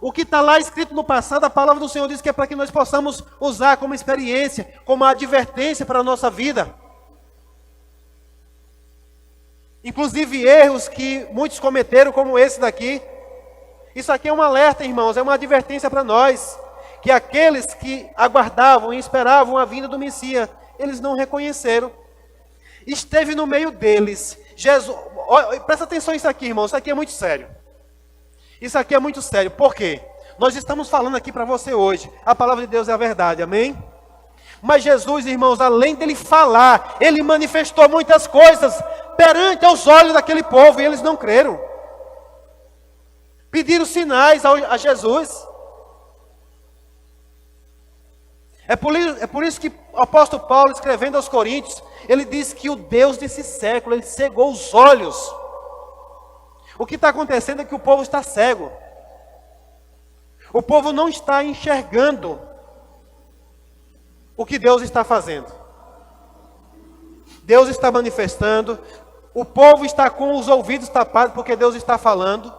S1: O que está lá escrito no passado, a palavra do Senhor diz que é para que nós possamos usar como experiência, como advertência para a nossa vida. Inclusive erros que muitos cometeram, como esse daqui. Isso aqui é um alerta, irmãos, é uma advertência para nós. Que aqueles que aguardavam e esperavam a vinda do Messias, eles não reconheceram. Esteve no meio deles. Jesus, presta atenção nisso aqui, irmãos, isso aqui é muito sério. Isso aqui é muito sério, por quê? Nós estamos falando aqui para você hoje. A palavra de Deus é a verdade, amém? Mas Jesus, irmãos, além dele falar, ele manifestou muitas coisas perante aos olhos daquele povo, e eles não creram. Pediram sinais a Jesus. É por isso que o apóstolo Paulo, escrevendo aos Coríntios, ele diz que o Deus desse século, ele cegou os olhos. O que está acontecendo é que o povo está cego. O povo não está enxergando o que Deus está fazendo. Deus está manifestando. O povo está com os ouvidos tapados porque Deus está falando.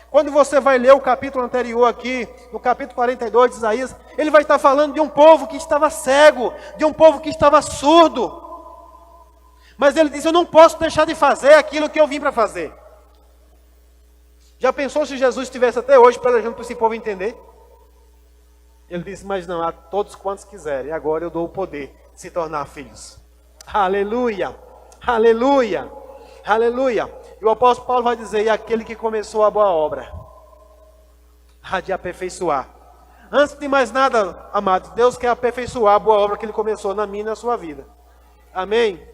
S1: Quando você vai ler o capítulo anterior aqui, no capítulo 42 de Isaías, ele vai estar falando de um povo que estava cego, de um povo que estava surdo. Mas ele diz, eu não posso deixar de fazer aquilo que eu vim para fazer. Já pensou se Jesus estivesse até hoje planejando para esse povo entender? Ele disse, mas não, a todos quantos quiserem, agora eu dou o poder de se tornar filhos. Aleluia, aleluia, aleluia. E o apóstolo Paulo vai dizer, e aquele que começou a boa obra, há de aperfeiçoar. Antes de mais nada, amados, Deus quer aperfeiçoar a boa obra que Ele começou na minha e na sua vida. Amém?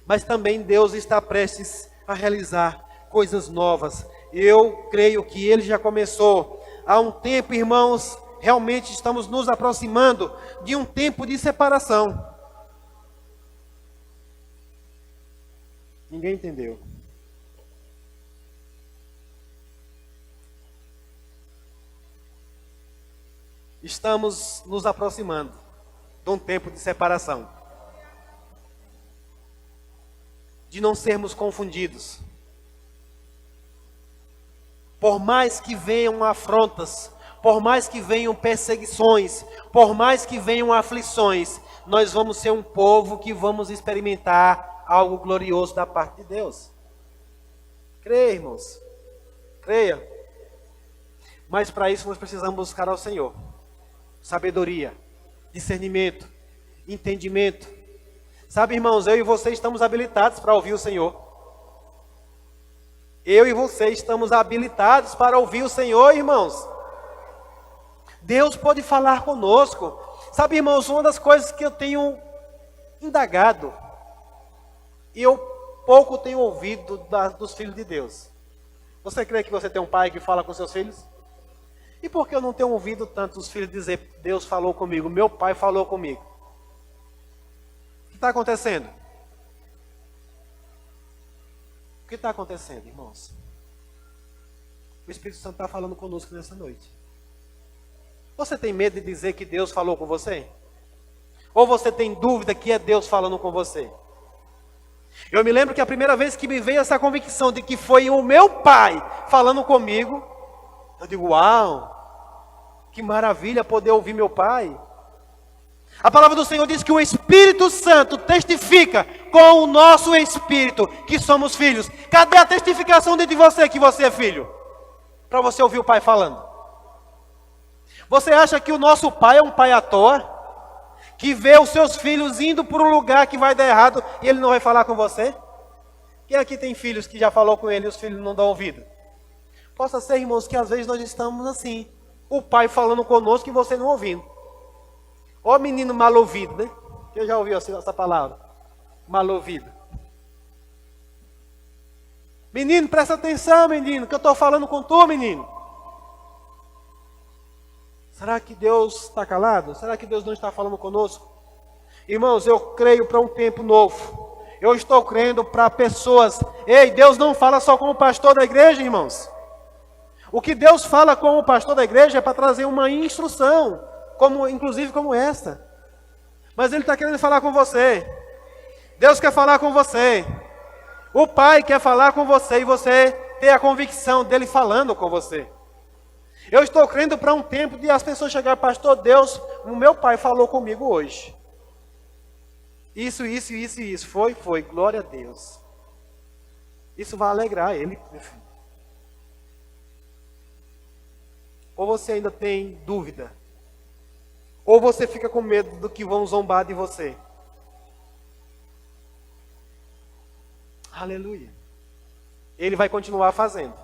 S1: Mas também Deus está prestes a realizar coisas novas. Eu creio que Ele já começou. Há um tempo, irmãos, realmente estamos nos aproximando de um tempo de separação. Ninguém entendeu. Estamos nos aproximando de um tempo de separação. De não sermos confundidos. Por mais que venham afrontas, por mais que venham perseguições, por mais que venham aflições, nós vamos ser um povo que vamos experimentar algo glorioso da parte de Deus. Creia, irmãos. Creia. Mas para isso nós precisamos buscar ao Senhor sabedoria, discernimento, entendimento. Sabe, irmãos, eu e você estamos habilitados para ouvir o Senhor. Eu e você estamos habilitados para ouvir o Senhor, irmãos. Deus pode falar conosco. Sabe, irmãos, uma das coisas que eu tenho indagado, e eu pouco tenho ouvido dos filhos de Deus. Você crê que você tem um pai que fala com seus filhos? E por que eu não tenho ouvido tanto os filhos dizer, Deus falou comigo, meu pai falou comigo? O que está acontecendo? O que está acontecendo, irmãos? O Espírito Santo está falando conosco nessa noite. Você tem medo de dizer que Deus falou com você? Ou você tem dúvida que é Deus falando com você? Eu me lembro que a primeira vez que me veio essa convicção de que foi o meu pai falando comigo, eu digo, uau, que maravilha poder ouvir meu pai. A palavra do Senhor diz que o Espírito Santo testifica com o nosso espírito que somos filhos. Cadê a testificação dentro de você que você é filho? Para você ouvir o pai falando. Você acha que o nosso pai é um pai à toa? Que vê os seus filhos indo por um lugar que vai dar errado e ele não vai falar com você? Quem aqui tem filhos que já falou com ele e os filhos não dão ouvido? Possa ser, irmãos, que às vezes nós estamos assim. O pai falando conosco e você não ouvindo. Ó menino mal ouvido, né? Eu já ouvi essa palavra. Mal ouvido. Menino, presta atenção, menino, que eu estou falando com tu, menino. Será que Deus está calado? Será que Deus não está falando conosco? Irmãos, eu creio para um tempo novo. Eu estou crendo para pessoas. Ei, Deus não fala só como pastor da igreja, irmãos. O que Deus fala como pastor da igreja é para trazer uma instrução, inclusive como esta. Mas Ele está querendo falar com você. Deus quer falar com você. O Pai quer falar com você e você ter a convicção dEle falando com você. Eu estou crendo para um tempo de as pessoas chegarem, pastor, Deus, o meu pai falou comigo hoje. Isso. Foi, glória a Deus. Isso vai alegrar Ele. Ou você ainda tem dúvida? Ou você fica com medo do que vão zombar de você? Aleluia. Ele vai continuar fazendo.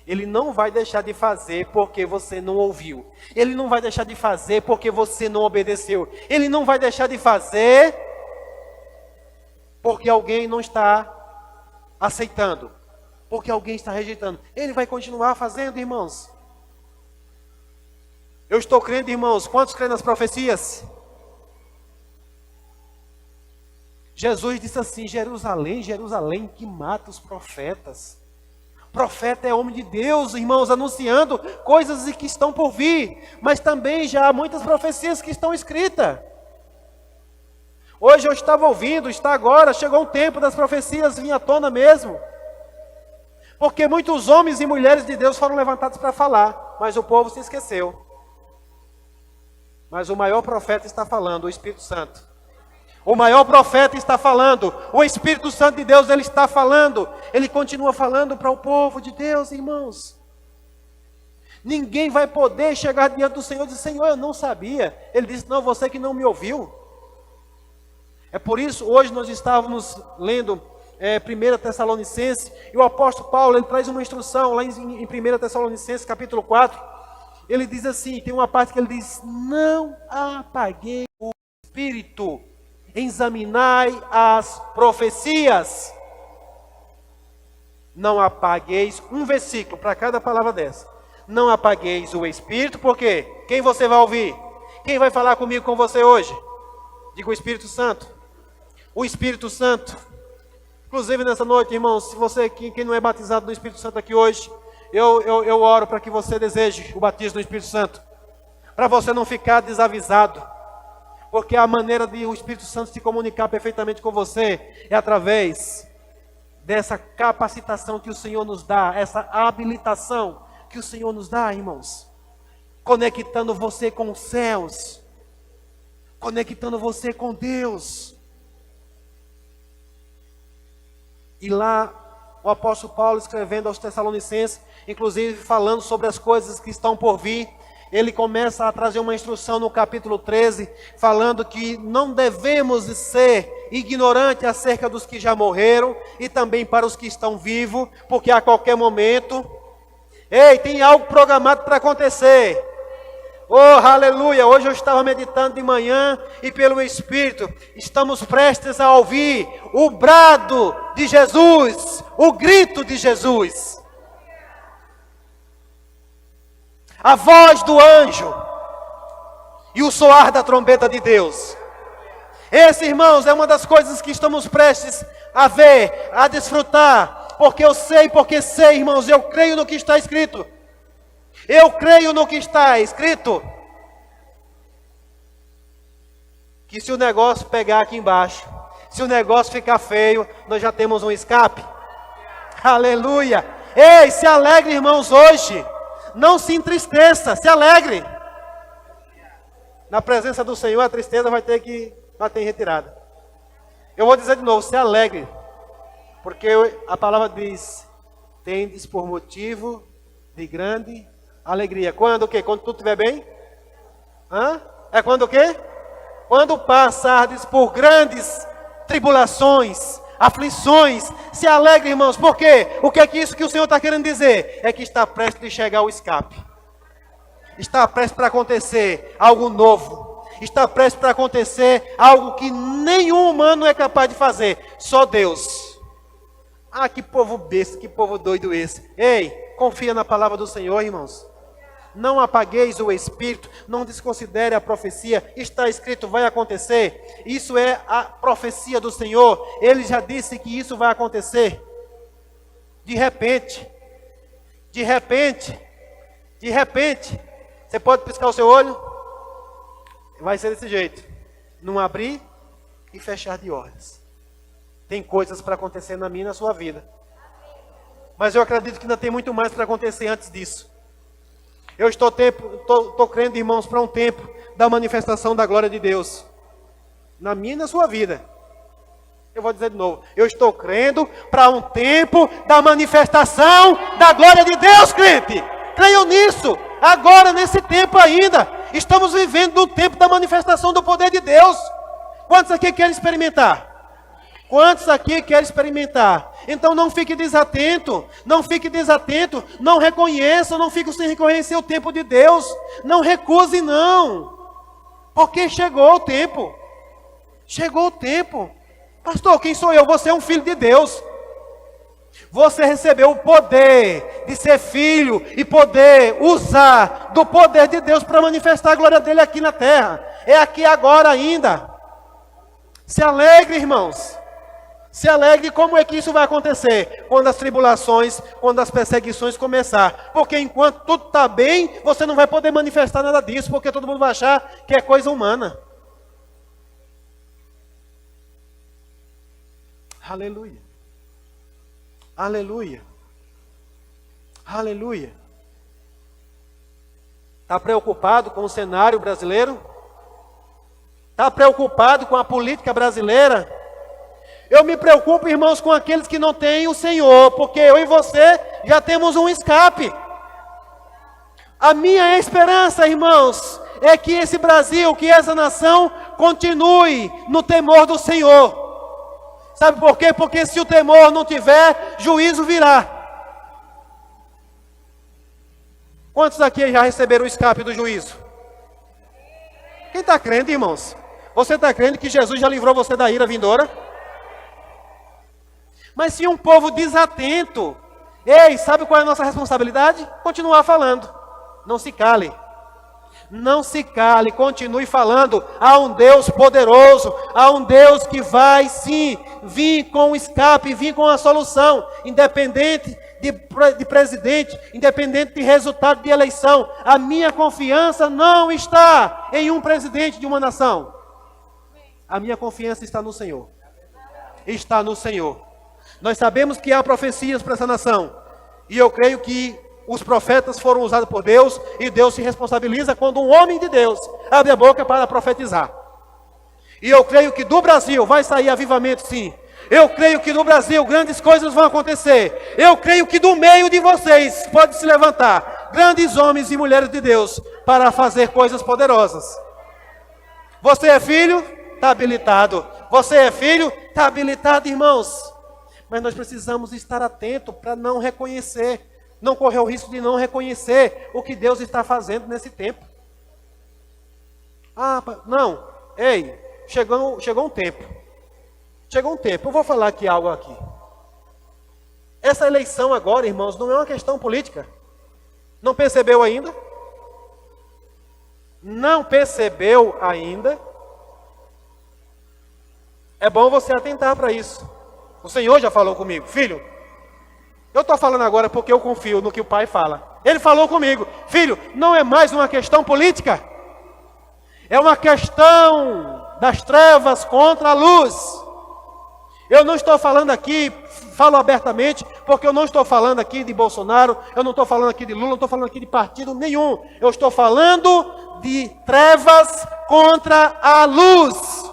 S1: Ele não vai deixar de fazer porque você não ouviu. Ele não vai deixar de fazer porque você não obedeceu. Ele não vai deixar de fazer porque alguém não está aceitando. Porque alguém está rejeitando. Ele vai continuar fazendo, irmãos. Eu estou crendo, irmãos. Quantos creem nas profecias? Jesus disse assim, Jerusalém, Jerusalém, que mata os profetas. Profeta é homem de Deus, irmãos, anunciando coisas que estão por vir. Mas também já há muitas profecias que estão escritas. Hoje eu estava ouvindo, está agora, chegou um tempo das profecias vir à tona mesmo. Porque muitos homens e mulheres de Deus foram levantados para falar, mas o povo se esqueceu. Mas o maior profeta está falando, o Espírito Santo. O maior profeta está falando, o Espírito Santo de Deus, ele está falando. Ele continua falando para o povo de Deus, irmãos. Ninguém vai poder chegar diante do Senhor e dizer, Senhor, eu não sabia. Ele disse, não, você que não me ouviu. É por isso, hoje nós estávamos lendo 1 Tessalonicenses, e o apóstolo Paulo, ele traz uma instrução lá em 1 Tessalonicenses, capítulo 4. Ele diz assim, tem uma parte que ele diz, não apaguei o Espírito. Examinai as profecias. Não apagueis, um versículo para cada palavra dessa. Não apagueis o Espírito, por quê? Quem você vai ouvir? Quem vai falar comigo com você hoje? Diga o Espírito Santo. O Espírito Santo. Inclusive nessa noite, irmãos, se você, quem não é batizado no Espírito Santo aqui hoje, eu oro para que você deseje o batismo no Espírito Santo. Para você não ficar desavisado. Porque a maneira de o Espírito Santo se comunicar perfeitamente com você é através dessa capacitação que o Senhor nos dá, essa habilitação que o Senhor nos dá, irmãos. Conectando você com os céus. Conectando você com Deus. E lá, o apóstolo Paulo escrevendo aos Tessalonicenses, inclusive falando sobre as coisas que estão por vir, ele começa a trazer uma instrução no capítulo 13, falando que não devemos ser ignorantes acerca dos que já morreram, e também para os que estão vivos, porque a qualquer momento, tem algo programado para acontecer. Oh, aleluia! Hoje eu estava meditando de manhã e pelo Espírito estamos prestes a ouvir o brado de Jesus, o grito de Jesus. A voz do anjo e o soar da trombeta de Deus. Esse, irmãos, é uma das coisas que estamos prestes a ver, a desfrutar, porque sei, irmãos, eu creio no que está escrito. Eu creio no que está escrito. Que se o negócio pegar aqui embaixo, se o negócio ficar feio, nós já temos um escape. Aleluia! Ei, se alegre, irmãos, hoje. Não se entristeça, se alegre. Na presença do Senhor, a tristeza vai ter que bater em retirada. Eu vou dizer de novo, se alegre. Porque a palavra diz, tendes por motivo de grande alegria. Quando o quê? Quando tudo estiver bem? É quando o quê? Quando passardes por grandes tribulações, aflições, se alegre, irmãos. Por quê? O que é que isso que o Senhor está querendo dizer? É que está prestes de chegar o escape. Está prestes para acontecer algo novo. Está prestes para acontecer algo que nenhum humano é capaz de fazer. Só Deus. Ah, que povo besta, que povo doido esse. Ei, confia na palavra do Senhor, irmãos. Não apagueis o Espírito, não desconsidere a profecia, está escrito, vai acontecer. Isso é a profecia do Senhor, Ele já disse que isso vai acontecer. De repente, você pode piscar o seu olho? Vai ser desse jeito, não abrir e fechar de olhos. Tem coisas para acontecer na minha e na sua vida. Mas eu acredito que ainda tem muito mais para acontecer antes disso. Eu estou crendo, irmãos, para um tempo da manifestação da glória de Deus. Na minha e na sua vida. Eu vou dizer de novo. Eu estou crendo para um tempo da manifestação da glória de Deus, crente. Creiam nisso. Agora, nesse tempo ainda. Estamos vivendo no tempo da manifestação do poder de Deus. Quantos aqui querem experimentar? Quantos aqui querem experimentar? Então não fique desatento, não reconheça, não fique sem reconhecer o tempo de Deus, não recuse não, porque chegou o tempo, pastor, quem sou eu? Você é um filho de Deus, você recebeu o poder de ser filho e poder usar do poder de Deus para manifestar a glória dele aqui na terra, é aqui agora ainda, se alegre, irmãos. Se alegre, como é que isso vai acontecer? Quando as tribulações, quando as perseguições começar. Porque enquanto tudo está bem, você não vai poder manifestar nada disso, porque todo mundo vai achar que é coisa humana. Aleluia. Aleluia. Aleluia. Está preocupado com o cenário brasileiro? Está preocupado com a política brasileira? Eu me preocupo, irmãos, com aqueles que não têm o Senhor, porque eu e você já temos um escape. A minha esperança, irmãos, é que esse Brasil, que essa nação, continue no temor do Senhor. Sabe por quê? Porque se o temor não tiver, juízo virá. Quantos aqui já receberam o escape do juízo? Quem está crendo, irmãos? Você está crendo que Jesus já livrou você da ira vindoura? Mas se um povo desatento, sabe qual é a nossa responsabilidade? Continuar falando, não se cale. Não se cale, continue falando. Há um Deus poderoso, há um Deus que vai sim vir com um escape, vir com a solução, independente de presidente, independente de resultado de eleição. A minha confiança não está em um presidente de uma nação. A minha confiança está no Senhor. Está no Senhor. Nós sabemos que há profecias para essa nação. E eu creio que os profetas foram usados por Deus, e Deus se responsabiliza quando um homem de Deus abre a boca para profetizar. E eu creio que do Brasil vai sair avivamento, sim. Eu creio que no Brasil grandes coisas vão acontecer. Eu creio que do meio de vocês pode se levantar grandes homens e mulheres de Deus para fazer coisas poderosas. Você é filho? Está habilitado. Você é filho? Está habilitado, irmãos. Mas nós precisamos estar atentos para não reconhecer, não correr o risco de não reconhecer o que Deus está fazendo nesse tempo. Não, ei, chegou um tempo. Chegou um tempo, eu vou falar aqui algo aqui. Essa eleição agora, irmãos, não é uma questão política. Não percebeu ainda? Não percebeu ainda? É bom você atentar para isso. O Senhor já falou comigo. Filho, eu estou falando agora porque eu confio no que o Pai fala. Ele falou comigo. Filho, não é mais uma questão política. É uma questão das trevas contra a luz. Eu não estou falando aqui, falo abertamente, porque eu não estou falando aqui de Bolsonaro, eu não estou falando aqui de Lula, não estou falando aqui de partido nenhum. Eu estou falando de trevas contra a luz.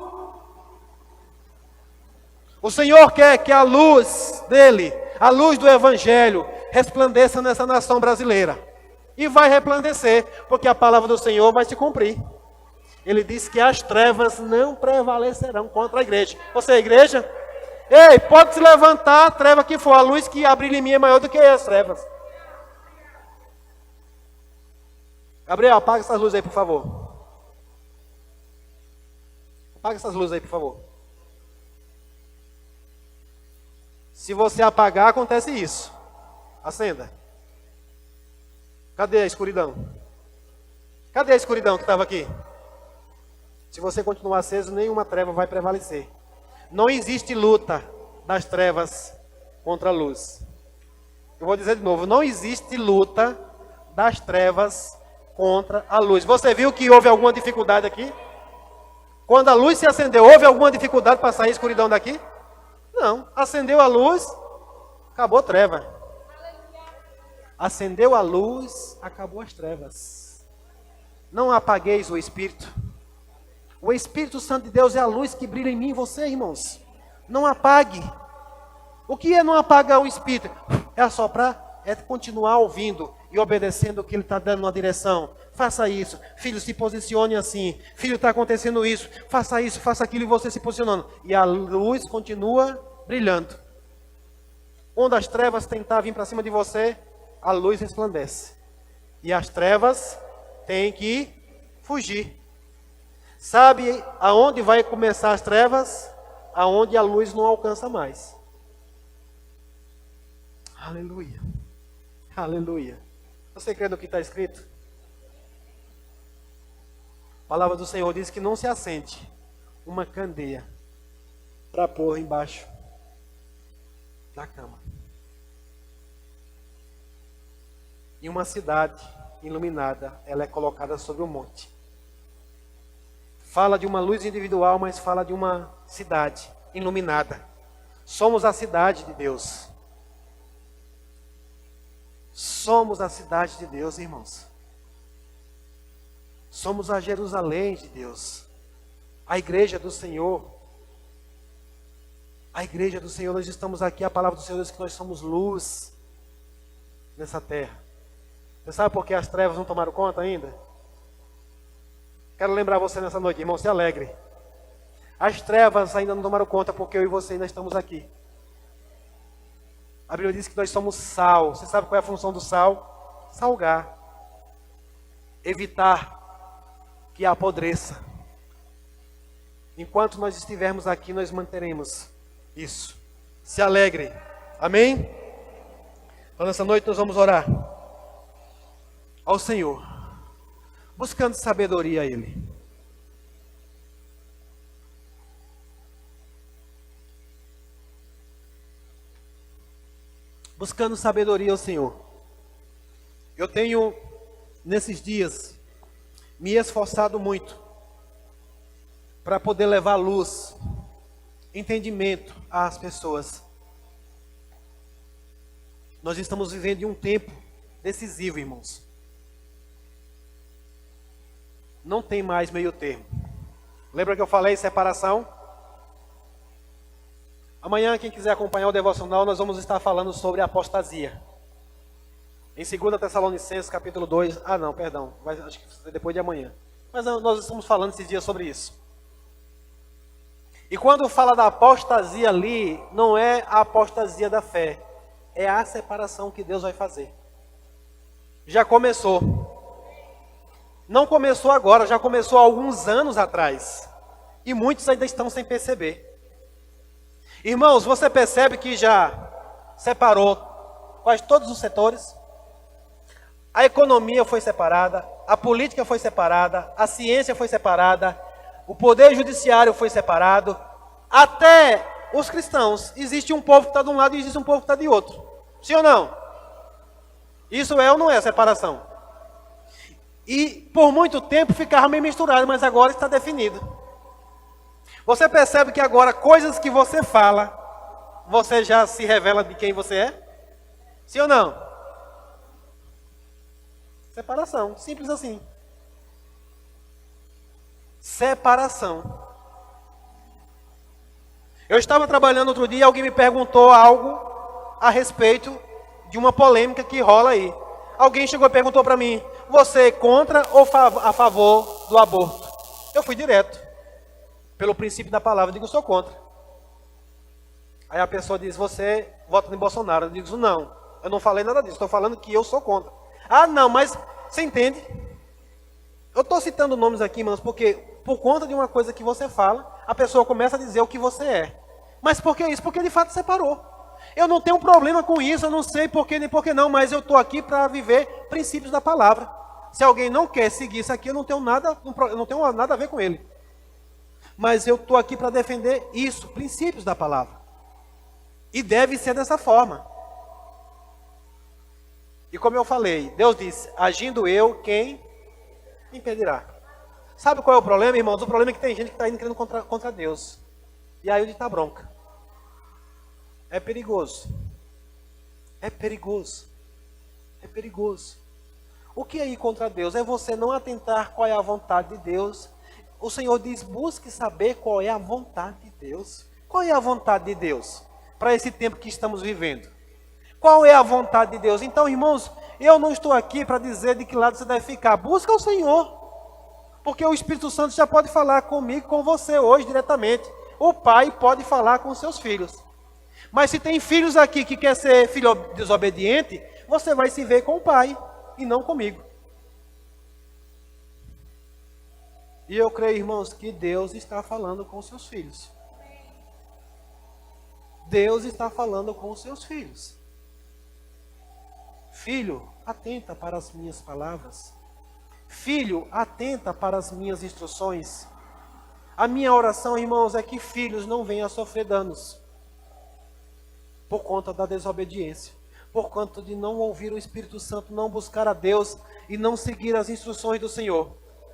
S1: O Senhor quer que a luz dele, a luz do Evangelho, resplandeça nessa nação brasileira. E vai resplandecer, porque a palavra do Senhor vai se cumprir. Ele disse que as trevas não prevalecerão contra a igreja. Você é a igreja? Ei, pode se levantar a treva que for, a luz que abrir em mim é maior do que as trevas. Gabriel, apaga essas luzes aí, por favor. Apaga essas luzes aí, por favor. Se você apagar, acontece isso. Acenda. Cadê a escuridão? Cadê a escuridão que estava aqui? Se você continuar aceso, nenhuma treva vai prevalecer. Não existe luta das trevas contra a luz. Eu vou dizer de novo, não existe luta das trevas contra a luz. Você viu que houve alguma dificuldade aqui? Quando a luz se acendeu, houve alguma dificuldade para sair a escuridão daqui? Não. Acendeu a luz, acabou a treva. Acendeu a luz, acabou as trevas. Não apagueis o Espírito. O Espírito Santo de Deus é a luz que brilha em mim e você, irmãos. Não apague. O que é não apagar o Espírito? É assoprar, é continuar ouvindo e obedecendo o que Ele está dando na direção. Faça isso. Filho, se posicione assim. Filho, está acontecendo isso. Faça isso, faça aquilo e você se posicionando. E a luz continua brilhando. Quando as trevas tentar vir para cima de você, a luz resplandece. E as trevas têm que fugir. Sabe aonde vai começar as trevas? Aonde a luz não alcança mais. Aleluia. Aleluia. Você crê no que está escrito? A palavra do Senhor diz que não se acende uma candeia para pôr embaixo da cama. E uma cidade iluminada, ela é colocada sobre um monte. Fala de uma luz individual, mas fala de uma cidade iluminada. Somos a cidade de Deus. Somos a cidade de Deus, irmãos. Somos a Jerusalém de Deus. A igreja do Senhor. A igreja do Senhor, nós estamos aqui, a palavra do Senhor diz que nós somos luz nessa terra. Você sabe por que as trevas não tomaram conta ainda? Quero lembrar você nessa noite, irmão, se alegre. As trevas ainda não tomaram conta porque eu e você ainda estamos aqui. A Bíblia diz que nós somos sal. Você sabe qual é a função do sal? Salgar. Evitar que apodreça. Enquanto nós estivermos aqui, nós manteremos isso. Se alegre. Amém? Então, nessa noite nós vamos orar ao Senhor. buscando sabedoria a Ele. Buscando sabedoria ao Senhor. Eu tenho, nesses dias, me esforçado muito para poder levar luz, entendimento às pessoas. Nós estamos vivendo em um tempo decisivo, irmãos. Não tem mais meio termo. Lembra que eu falei separação? Amanhã, quem quiser acompanhar o devocional, nós vamos estar falando sobre a apostasia. Em 2 Tessalonicenses, capítulo 2. Acho que depois de amanhã. Mas nós estamos falando esses dias sobre isso. E quando fala da apostasia ali, não é a apostasia da fé. É a separação que Deus vai fazer. Já começou. Não começou agora, já começou há alguns anos atrás. E muitos ainda estão sem perceber. Irmãos, você percebe que já separou quase todos os setores? A economia foi separada, a política foi separada, a ciência foi separada, o poder judiciário foi separado, até os cristãos. Existe um povo que está de um lado e existe um povo que está de outro. Sim ou não? Isso é ou não é separação? E por muito tempo ficava meio misturado, mas agora está definido. Você percebe que agora coisas que você fala, você já se revela de quem você é? Sim ou não? Separação, simples assim. Separação. Eu estava trabalhando outro dia e alguém me perguntou algo a respeito de uma polêmica que rola aí. Alguém chegou e perguntou para mim: você é contra ou a favor do aborto? Eu fui direto. Pelo princípio da palavra, eu digo, sou contra. Aí a pessoa diz, você vota em Bolsonaro. Eu digo, não, eu não falei nada disso, estou falando que eu sou contra. Ah, não, mas você entende? Eu estou citando nomes aqui, irmãos, porque por conta de uma coisa que você fala, a pessoa começa a dizer o que você é. Mas por que isso? Porque de fato separou. Eu não tenho problema com isso, eu não sei por que nem por que não, mas eu estou aqui para viver princípios da palavra. Se alguém não quer seguir isso aqui, eu não tenho nada a ver com ele. Mas eu estou aqui para defender isso, princípios da palavra. E deve ser dessa forma. E como eu falei, Deus disse, agindo eu, quem impedirá? Sabe qual é o problema, irmãos? O problema é que tem gente que está indo querendo contra Deus. E aí ele está bronca. É perigoso. É perigoso. É perigoso. O que é ir contra Deus? É você não atentar qual é a vontade de Deus. O Senhor diz, busque saber qual é a vontade de Deus. Qual é a vontade de Deus para esse tempo que estamos vivendo? Qual é a vontade de Deus? Então, irmãos, eu não estou aqui para dizer de que lado você deve ficar. Busca o Senhor. Porque o Espírito Santo já pode falar comigo, com você hoje diretamente. O pai pode falar com seus filhos. Mas se tem filhos aqui que quer ser filho desobediente, você vai se ver com o pai e não comigo. E eu creio, irmãos, que Deus está falando com os seus filhos. Deus está falando com os seus filhos. Filho, atenta para as minhas palavras. Filho, atenta para as minhas instruções. A minha oração, irmãos, é que filhos não venham a sofrer danos por conta da desobediência, por conta de não ouvir o Espírito Santo, não buscar a Deus e não seguir as instruções do Senhor.